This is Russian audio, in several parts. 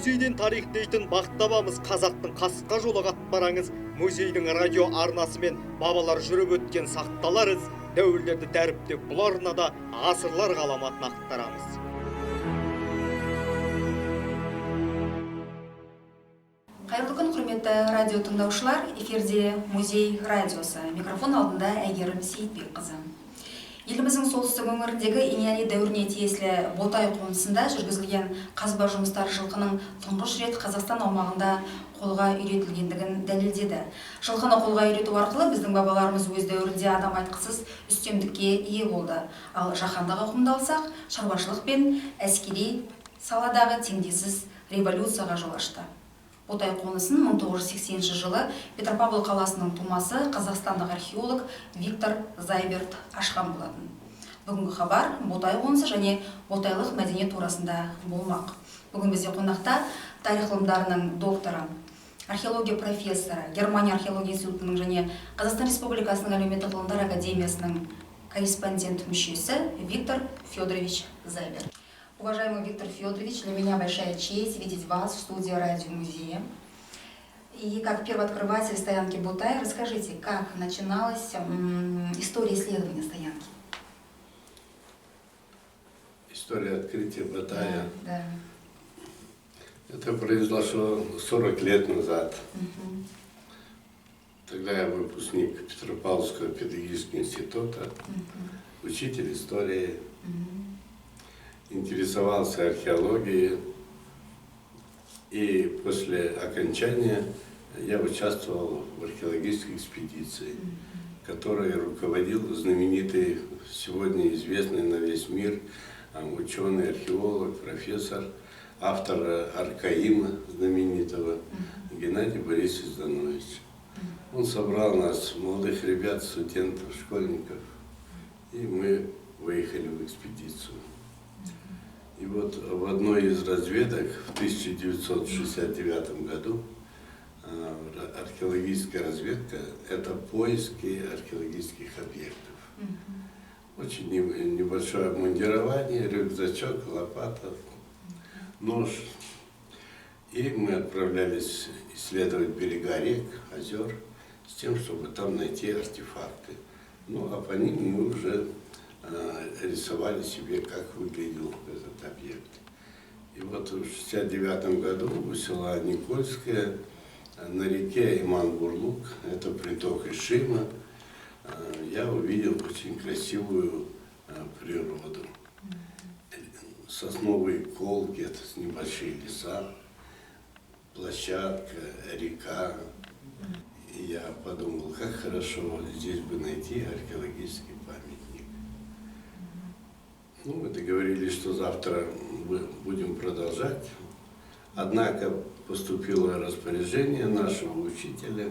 Музейден тарих дейтін бақтабамыз қазақтың қасқа жолы қатпараңыз, музейдің радио арнасымен бабалар жүріп өткен сақталар із, дәуірлерді дәріптеп бұл арнада ғасырлар ғаламатын ақтарамыз. Қайырлы күн, құрметті радио тыңдаушылар, эфирде музей радиосы. Микрофон алдында Әйгерім Сейітбекқызы. Еліміздің солтүстік өңіріндегі Иньяли дәуіріне тиесілі Ботай қонысында жүргізілген қазба жұмыстары жылқының тұңғыш рет Қазақстан аумағында қолға үйретілгендігін дәлелдеді. Жылқыны қолға үйрету арқылы біздің бабаларымыз өз дәуірінде адам айтқысыз үстемдікке ие болды. Ал жаһандық ауқымда алсақ, шаруашылық пен әскери саладағы теңдессіз революцияға жол ашты. Ботай қонысын 1980 жылы Петропавл қаласының тумасы қазақстандық археолог Виктор Зайберт ашқан болатын. Бүгінгі хабар Ботай қонысы және ботайлық мәдениет турасында болмақ. Бүгін бізде қонақта тарих ғылымдарының докторы, археология профессоры, Германия археология институтының және Қазақстан Республикасының әлеуметтік ғылымдар академиясының корреспондент мүшесі Виктор Федорович Зайберт. Уважаемый Виктор Федорович, для меня большая честь видеть вас в студии радиомузея. И как первооткрыватель стоянки Ботай, расскажите, как начиналась история исследования стоянки? История открытия Ботая. Да. Это произошло 40 лет назад. Угу. Тогда я выпускник Петропавловского педагогического института, учитель истории. Интересовался археологией, и после окончания я участвовал в археологической экспедиции, которой руководил знаменитый, сегодня известный на весь мир ученый, археолог, профессор, автор Аркаима знаменитого Геннадий Борисович Зданович. Он собрал нас, молодых ребят, студентов, школьников, и мы выехали в экспедицию. И вот в одной из разведок в 1969 году археологическая разведка – это поиски археологических объектов. Очень небольшое обмундирование, рюкзачок, лопата, нож. И мы отправлялись исследовать берега рек, озер, с тем, чтобы там найти артефакты. Ну а по ним мы уже рисовали себе, как выглядел этот объект. И вот в 1969 году у села Никольское на реке Иман-Бурлук, это приток Ишима, я увидел очень красивую природу. Сосновые колки, это небольшие леса, площадка, река. И я подумал, как хорошо здесь бы найти археологический памятник. Ну, мы договорились, что завтра мы будем продолжать. Однако поступило распоряжение нашего учителя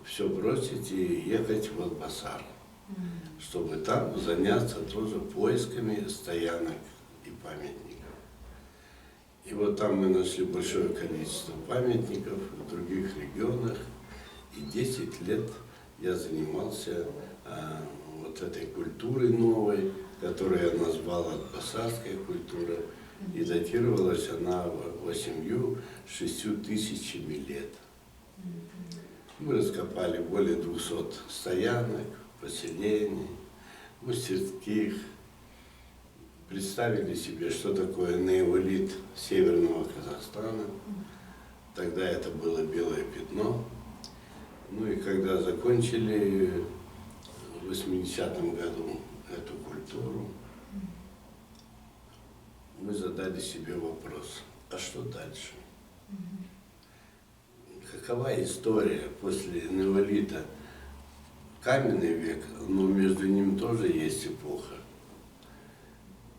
все бросить и ехать в Атбасар, чтобы там заняться тоже поисками стоянок и памятников. И вот там мы нашли большое количество памятников в других регионах. И 10 лет я занимался вот этой культурой новой, которую я назвал атбасарская культура, и датировалась она 8-6 тысячами лет. Мы раскопали более 200 стоянок, поселений, мастерских, представили себе, что такое неолит северного Казахстана. Тогда это было белое пятно. Ну и когда закончили в 80-м году эту культуру, мы задали себе вопрос, а что дальше? Какова история после неолита? Каменный век, но между ним тоже есть эпоха.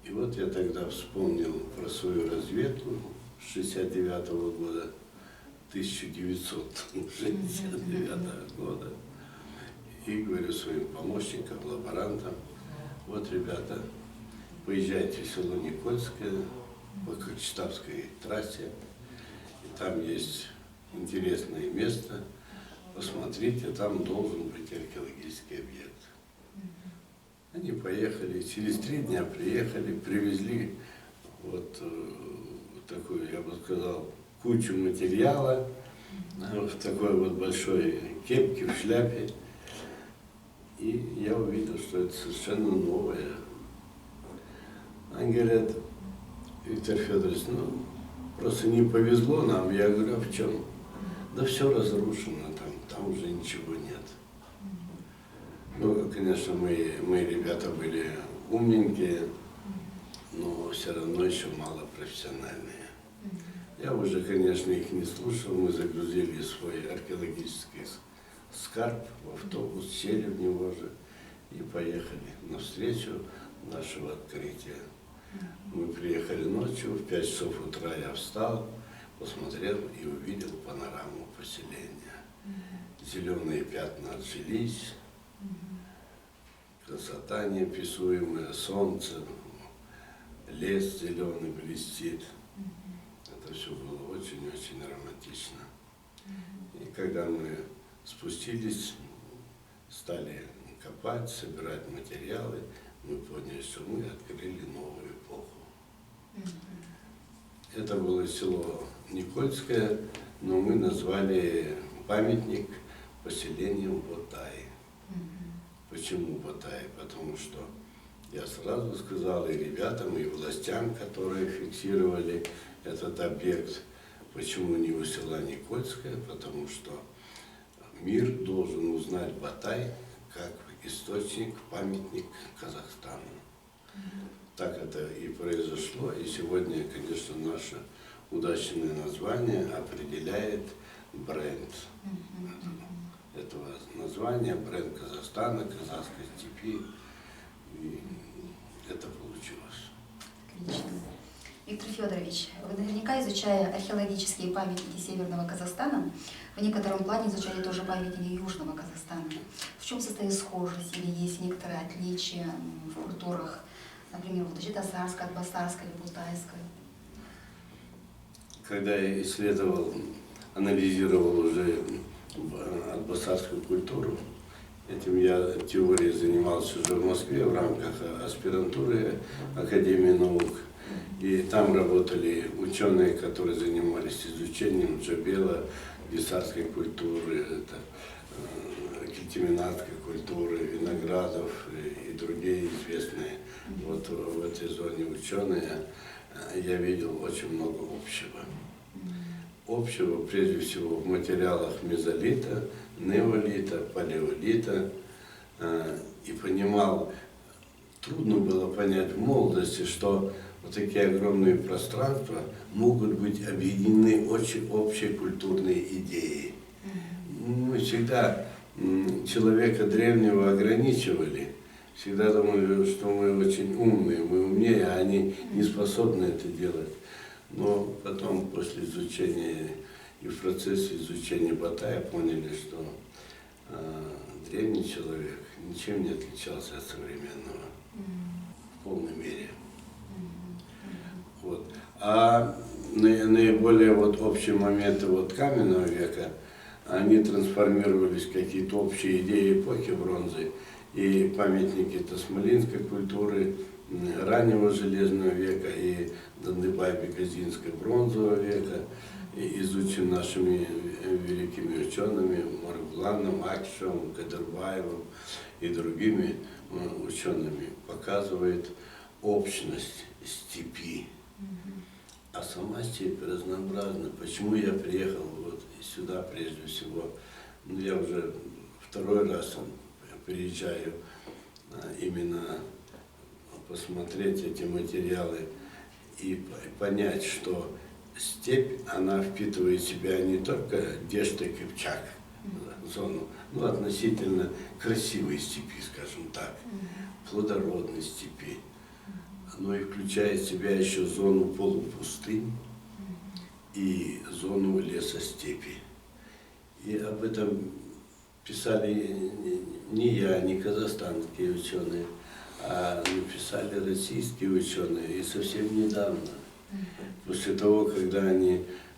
И вот я тогда вспомнил про свою разведку с 69-го года, 1969 года. И говорю своим помощникам, лаборантам, вот, ребята, поезжайте в село Никольское по Кокчетавской трассе, и там есть интересное место, посмотрите, там должен быть археологический объект. Они поехали, через 3 дня приехали, привезли вот такую, я бы сказал, кучу материала в такой вот большой кепке, в шляпе. И я увидел, что это совершенно новое. Они говорят: Виктор Федорович, ну, просто не повезло нам. Я говорю: а в чем? Да все разрушено, там уже ничего нет. Ну, конечно, мы ребята были умненькие, но все равно еще мало профессиональные. Я уже, конечно, их не слушал. Мы загрузили свой археологический скарб в автобус, сели в него же и поехали навстречу нашего открытия. Мы приехали ночью, в 5 часов утра я встал, посмотрел и увидел панораму поселения. Зеленые пятна отжились, красота неописуемая, солнце, лес зеленый блестит. Это все было очень-очень романтично. И когда мы спустились, стали копать, собирать материалы, мы поняли, что мы открыли новую эпоху. Это было село Никольское, но мы назвали памятник поселением Ботай. Почему Ботай? Потому что я сразу сказал и ребятам, и властям, которые фиксировали этот объект, почему не у села Никольское, потому что мир должен узнать Ботай как источник, памятник Казахстану. Так это и произошло, и сегодня, конечно, наше удачное название определяет бренд этого названия, бренд Казахстана, казахской степи, и это получилось. Отлично. Виктор Федорович, вы наверняка, изучая археологические памятники Северного Казахстана, в некотором плане изучали тоже памятники Южного Казахстана. В чем состоит схожесть или есть некоторые отличия в культурах, например, вот Житасарской, Атбасарской или Бутайской? Когда я исследовал, анализировал уже атбасарскую культуру, этим я теорией занимался уже в Москве в рамках аспирантуры Академии наук. И там работали ученые, которые занимались изучением джабела, гисарской культуры, кельтиминатской культуры, виноградов и другие известные. Вот в этой зоне ученые я видел очень много общего. Общего, прежде всего, в материалах мезолита, неолита, палеолита. И понимал, трудно было понять в молодости, что вот такие огромные пространства могут быть объединены очень общей культурной идеей. Мы всегда человека древнего ограничивали, всегда думали, что мы очень умные, мы умнее, а они не способны это делать. Но потом, после изучения и в процессе изучения Батая, поняли, что древний человек ничем не отличался от современного в полной мере. Вот. А наиболее вот общие моменты вот каменного века, они трансформировались в какие-то общие идеи эпохи бронзы, и памятники Тасмалинской культуры, раннего железного века и Дандыбай-Бегазинской бронзового века, и изучен нашими великими учеными Маргуланом, Акишевым, Кадырбаевым и другими учеными, показывает общность степи. А сама степь разнообразна. Почему я приехал вот сюда прежде всего? Ну, я уже второй раз приезжаю именно посмотреть эти материалы и понять, что степь, она впитывает в себя не только Дешты, Кыпчак, зону, но относительно красивой степи, скажем так, плодородной степи, но и включает в себя еще зону полупустынь и зону лесостепи. И об этом писали не я, не казахстанские ученые, а написали российские ученые, и совсем недавно. После того, когда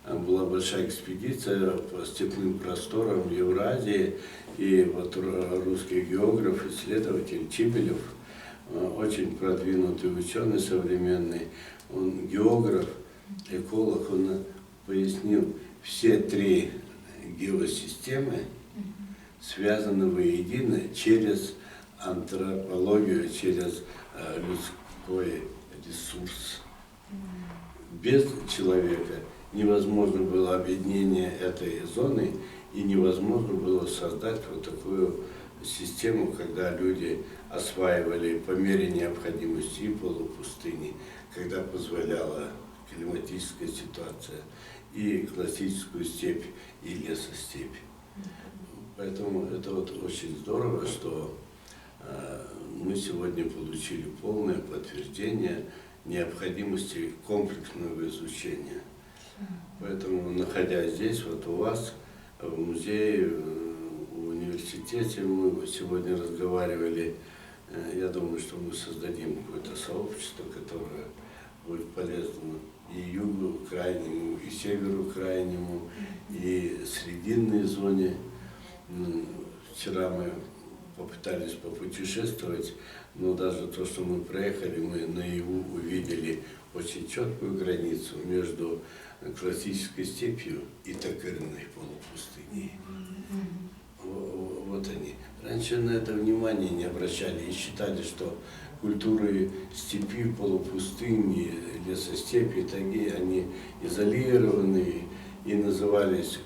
была большая экспедиция по степным просторам Евразии, и вот русский географ, исследователь Чибелев, очень продвинутый ученый современный, он географ, эколог, он пояснил, все три геосистемы связаны воедино через антропологию, через людской ресурс. Без человека невозможно было объединение этой зоны и невозможно было создать вот такую систему, когда люди осваивали по мере необходимости и полупустыни, когда позволяла климатическая ситуация, и классическую степь, и лесостепь. Поэтому это вот очень здорово, что мы сегодня получили полное подтверждение необходимости комплексного изучения. Поэтому, находясь здесь, вот у вас, в музее, в университете, мы сегодня разговаривали, я думаю, что мы создадим какое-то сообщество, которое будет полезно и югу крайнему, и северу крайнему, и срединной зоне. Вчера мы попытались попутешествовать, но даже то, что мы проехали, мы наяву увидели очень четкую границу между классической степью и такырной полупустыней. Вот они. Раньше на это внимание не обращали и считали, что культуры степи, полупустыни, лесостепи, тайги, они изолированы и назывались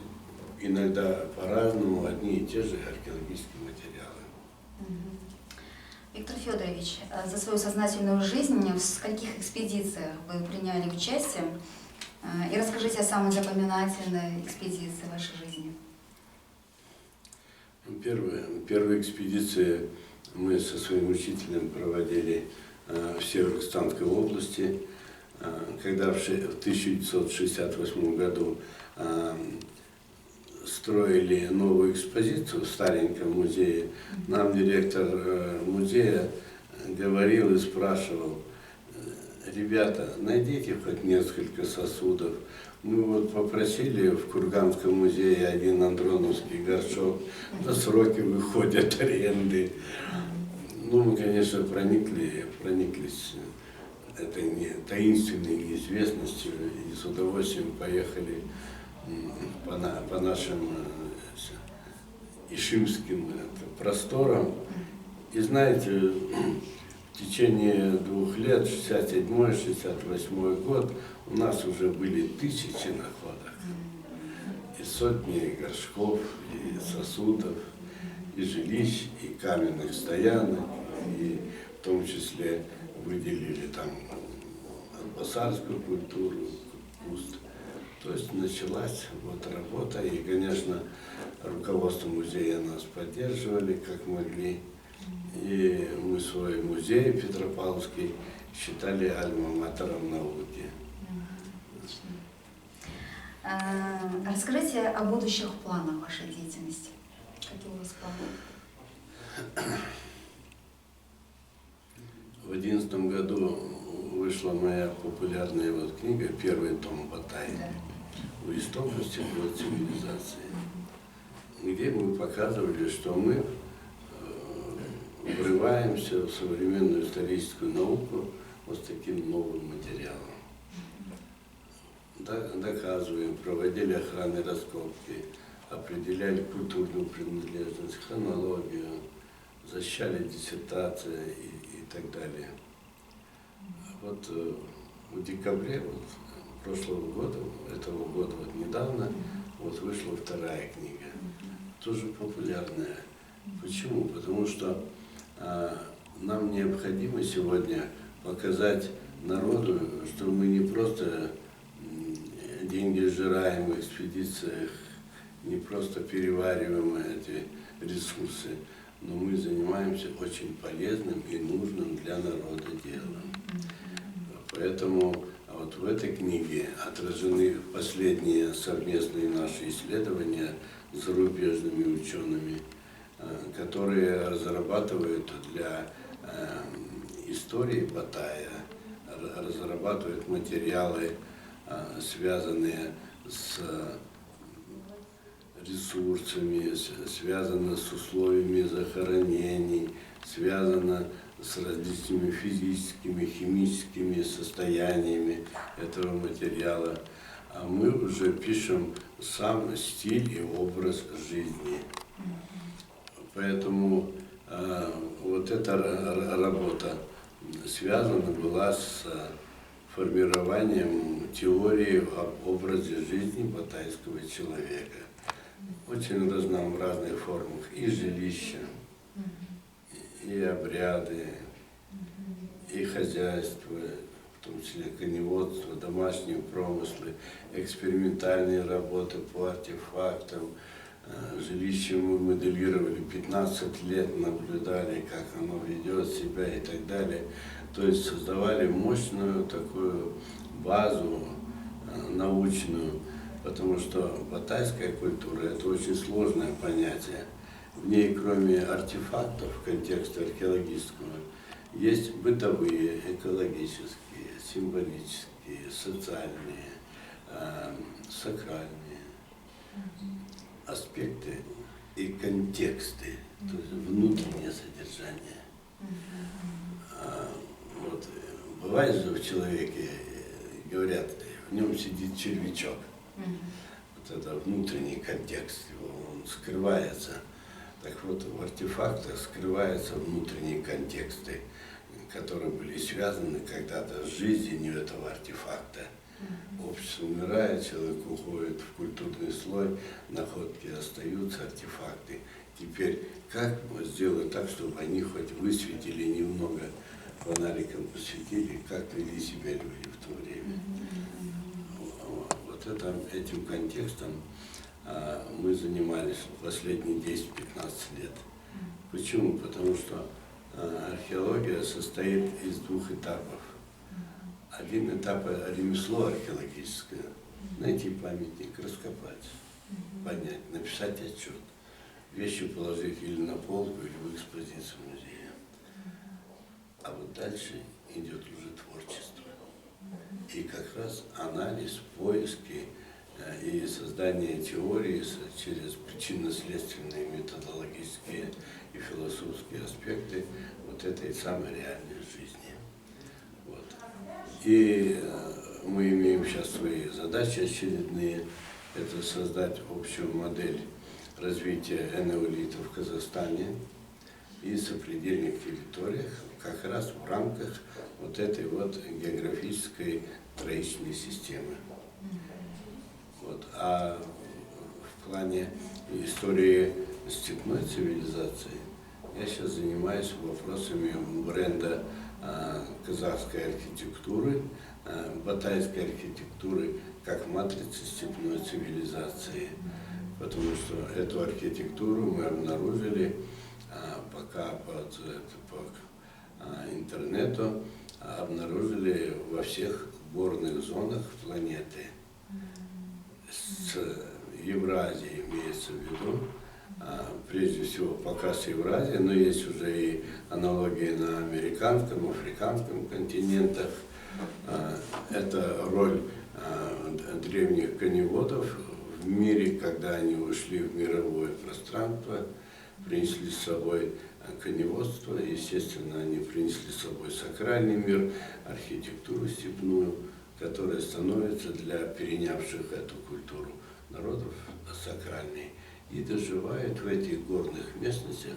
иногда по-разному одни и те же археологические материалы. Виктор Федорович, за свою сознательную жизнь в скольких экспедициях вы приняли участие? И расскажите о самой запоминательной экспедиции в вашей жизни. Первая экспедиция мы со своим учителем проводили в Северо-Казахстанской области, когда в 1968 году строили новую экспозицию в стареньком музее. Нам директор музея говорил и спрашивал: ребята, найдите хоть несколько сосудов. Мы вот попросили в Курганском музее один андроновский горшок, на сроки выходят аренды. Ну, мы, конечно, прониклись этой таинственной неизвестностью и с удовольствием поехали по нашим ишимским просторам. И знаете, в течение 2 лет, 67-68 год, у нас уже были тысячи находок. И сотни горшков, и сосудов, и жилищ, и каменных стоянок, и в том числе выделили там басарскую культуру, куст. То есть началась вот работа, и, конечно, руководство музея нас поддерживали, как могли. И мы свой музей Петропавловский считали альма-матером науки. Расскажите о будущих планах вашей деятельности. Какие у вас планы? В 2011 году вышла моя популярная вот книга «Первый том Батайи» «У истоков степной цивилизации», где мы показывали, что мы врываемся в современную историческую науку вот с таким новым материалом. Доказываем, проводили охранные раскопки, определяли культурную принадлежность, хронологию, защищали диссертации и так далее. Вот в декабре прошлого года, этого года, вот недавно, вот вышла 2-я книга, тоже популярная. Почему? Потому что нам необходимо сегодня показать народу, что мы не просто деньги сжираем в экспедициях, не просто перевариваем эти ресурсы, но мы занимаемся очень полезным и нужным для народа делом. Поэтому вот в этой книге отражены последние совместные наши исследования с зарубежными учеными, которые разрабатывают для истории Батая, разрабатывают материалы, связанные с ресурсами, связанные с условиями захоронений, связано с различными физическими, химическими состояниями этого материала. А мы уже пишем сам стиль и образ жизни. Поэтому вот эта работа связана была с формированием теории об образе жизни батайского человека. Очень разнообразных формах и жилища, и обряды, и хозяйство, в том числе коневодство, домашние промыслы, экспериментальные работы по артефактам. Жилище мы моделировали 15 лет, наблюдали, как оно ведет себя и так далее. То есть создавали мощную такую базу научную, потому что батайская культура – это очень сложное понятие. В ней, кроме артефактов контекста археологического, есть бытовые, экологические, символические, социальные, сакральные аспекты и контексты, то есть внутреннее содержание. Вот, бывает же в человеке, говорят, в нем сидит червячок. Вот это внутренний контекст, он скрывается. Так вот, в артефактах скрываются внутренние контексты, которые были связаны когда-то с жизнью этого артефакта. Общество умирает, человек уходит в культурный слой, находки остаются, артефакты. Теперь как сделать так, чтобы они хоть высветили немного, фонариком посветили, как вели себя люди в то время. Вот этим контекстом мы занимались последние 10-15 лет. Почему? Потому что археология состоит из двух этапов. Один этап – ремесло археологическое. Найти памятник, раскопать, поднять, написать отчет. Вещи положить или на полку, или в экспозицию музея. А вот дальше идет уже творчество. И как раз анализ, поиски и создание теории через причинно-следственные, методологические и философские аспекты вот этой самой реальной жизни. Вот. И мы имеем сейчас свои задачи очередные. Это создать общую модель развития энеолита в Казахстане и сопредельных территориях, как раз в рамках вот этой вот географической троичной системы. Вот. А в плане истории степной цивилизации я сейчас занимаюсь вопросами бренда казахской архитектуры, батайской архитектуры как матрицы степной цивилизации. Потому что эту архитектуру мы обнаружили пока по интернету, обнаружили во всех горных зонах планеты. С Евразией имеется в виду, прежде всего пока с Евразией, но есть уже и аналогии на американском, африканском континентах. Это роль древних коневодов в мире, когда они ушли в мировое пространство, принесли с собой коневодство, естественно, они принесли с собой сакральный мир, архитектуру степную, которая становится для перенявших эту культуру народов сакральной и доживает в этих горных местностях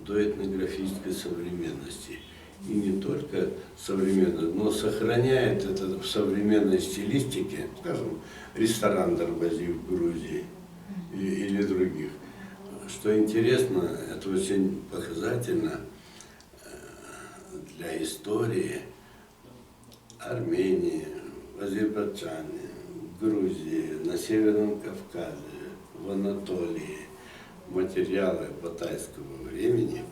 до этнографической современности. И не только современной, но сохраняет это в современной стилистике, скажем, ресторан Дарбази в Грузии или других. Что интересно, это очень показательно для истории Армении, в Азербайджане, в Грузии, на Северном Кавказе, в Анатолии. Материалы батайского времени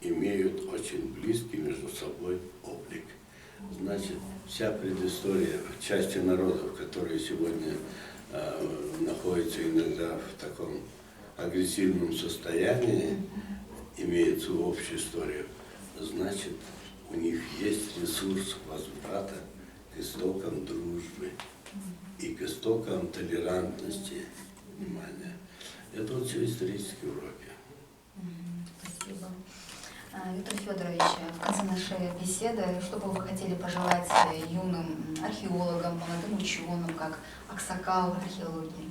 имеют очень близкий между собой облик. Значит, вся предыстория части народов, которые сегодня находятся иногда в таком агрессивном состоянии, имеют свою общую историю, значит, у них есть ресурс возврата к истокам дружбы и к истокам толерантности, внимания. Это вот все исторические уроки. Спасибо. Виктор Федорович, в конце нашей беседы, что бы вы хотели пожелать юным археологам, молодым ученым, как аксакал археологии?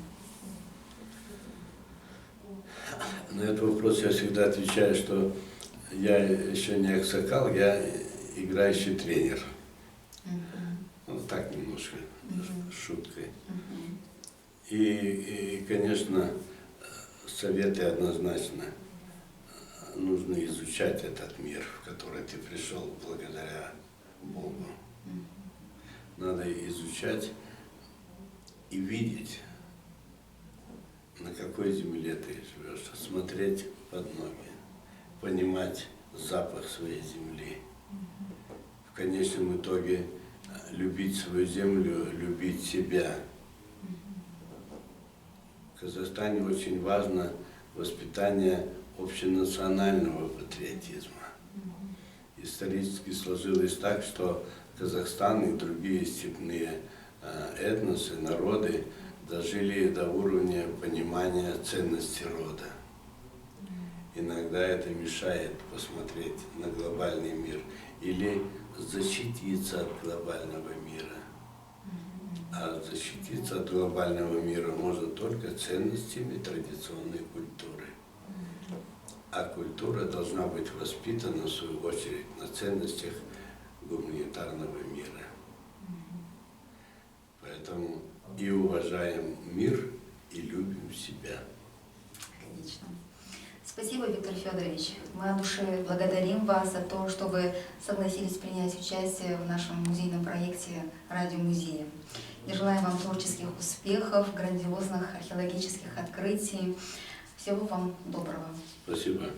На этот вопрос я всегда отвечаю, что я еще не аксакал, я играющий тренер. Вот так немножко, шуткой. И, конечно, советы однозначно. Нужно изучать этот мир, в который ты пришел благодаря Богу. Надо изучать и видеть, на какой земле ты живешь, смотреть под ноги, понимать запах своей земли. В конечном итоге любить свою землю, любить себя. В Казахстане очень важно воспитание общенационального патриотизма. Исторически сложилось так, что Казахстан и другие степные этносы, народы дожили до уровня понимания ценности рода. Иногда это мешает посмотреть на глобальный мир или защититься от глобального мира. А защититься от глобального мира можно только ценностями традиционной культуры. А культура должна быть воспитана, в свою очередь, на ценностях гуманитарного мира. Поэтому и уважаем мир, и любим себя. Отлично. Спасибо, Виктор Федорович. Мы от души благодарим вас за то, что вы согласились принять участие в нашем музейном проекте «Радиомузея». И желаем вам творческих успехов, грандиозных археологических открытий. Всего вам доброго. Спасибо.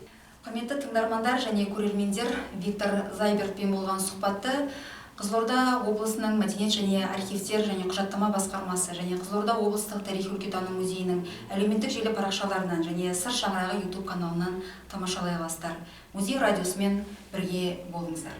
Құрметті тыңдармандар және көрермендер, Виктор Зайбертпен болған сұхбатты Қызылорда облысының мәдениет және архивтер және құжаттама басқармасы және Қызылорда облыстық тарихи-өлкетану музейінің әлеуметтік желі парақшаларынан және Сыр шаңырағы YouTube каналынан тамашалай аласыздар. Музей радиосымен бірге болыңыздар.